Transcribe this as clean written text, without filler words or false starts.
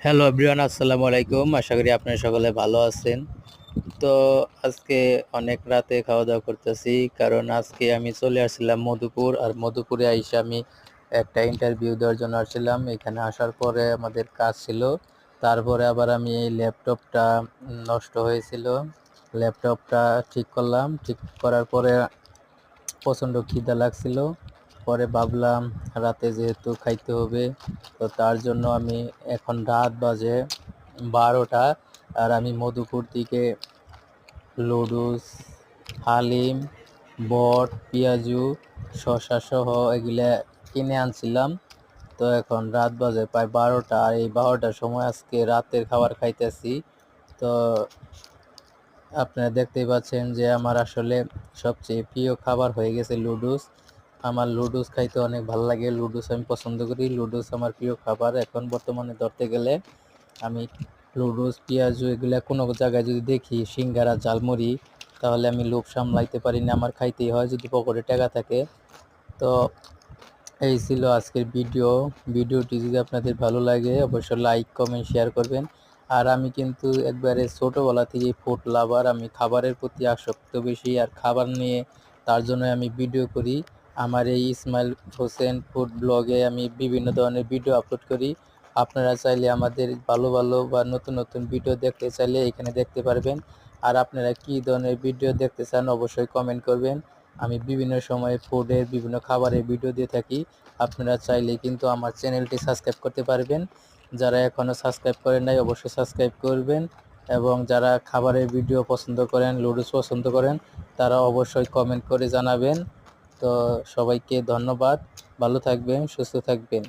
Hello everyone, আসসালামু আলাইকুম। আশা করি আপনারা সকলে ভালো আছেন। তো আজকে অনেক রাতে খাওয়া দাওয়া করতেছি, কারণ আজকে আমি চলে আসছিলাম মধুপুর। আর মধুপুরে আইসা আমি একটা ইন্টারভিউ দেওয়ার জন্য আসছিলাম। এখানে আসার পরে আমাদের কাজ ছিল। তারপরে আবার আমি এই ল্যাপটপটা নষ্ট হয়েছিল, ল্যাপটপটা ঠিক করলাম। ঠিক করার পরে প্রচণ্ড খিদা লাগছিল। পরে ভাবলাম রাতে যেহেতু খাইতে হবে, তো তার জন্য আমি এখন রাত বাজে 12টা, আর আমি মধুপুর থেকে লুডুস, হালিম, বট, পেঁয়াজু, শসা সহ এগুলা কিনে আনছিলাম। তো এখন রাত বাজে প্রায় 12টা, আর এই 12টার সময় আজকে রাতের খাবার খাইতেছি। তো আপনারা দেখতেই পাচ্ছেন যে আমার আসলে সবচেয়ে প্রিয় খাবার হয়ে গেছে লুডুস। আমার লুডুস খাইতে অনেক ভালো লাগে, লুডুস আমি পছন্দ করি, লুডুস আমার প্রিয় খাবার। এখন বর্তমানে ধরতে গেলে আমি লুডুস, পেঁয়াজু এগুলা কোনো জায়গায় যদি দেখি, সিঙ্গারা, ঝালমুড়ি, তাহলে আমি লোভ সামলাইতে পারি না, আমার খাইতেই হয় যদি পকেটে টাকা থাকে। তো এই ছিল আজকের ভিডিওটি যদি আপনাদের ভালো লাগে অবশ্যই লাইক, কমেন্ট, শেয়ার করবেন। আর আমি কিন্তু একবারে ছোটোবেলা থেকেই ফুড লাভার, আমি খাবারের প্রতি আসক্ত বেশি, আর খাবার নিয়ে তার জন্য আমি ভিডিও করি। আমার এই ইসমাইল হোসেন ফুড ব্লগে আমি বিভিন্ন ধরনের ভিডিও আপলোড করি। আপনারা চাইলে আমাদের ভালো ভালো বা নতুন নতুন ভিডিও দেখতে চাইলে এখানে দেখতে পারবেন। আর আপনারা কী ধরনের ভিডিও দেখতে চান অবশ্যই কমেন্ট করবেন। আমি বিভিন্ন সময়ে ফুডের, বিভিন্ন খাবারের ভিডিও দিয়ে থাকি। আপনারা চাইলে কিন্তু আমার চ্যানেলটি সাবস্ক্রাইব করতে পারবেন। যারা এখনও সাবস্ক্রাইব করেন নাই অবশ্যই সাবস্ক্রাইব করবেন। এবং যারা খাবারের ভিডিও পছন্দ করেন, লুডুস পছন্দ করেন, তারা অবশ্যই কমেন্ট করে জানাবেন। তো সবাইকে ধন্যবাদ। ভালো থাকবেন, সুস্থ থাকবেন।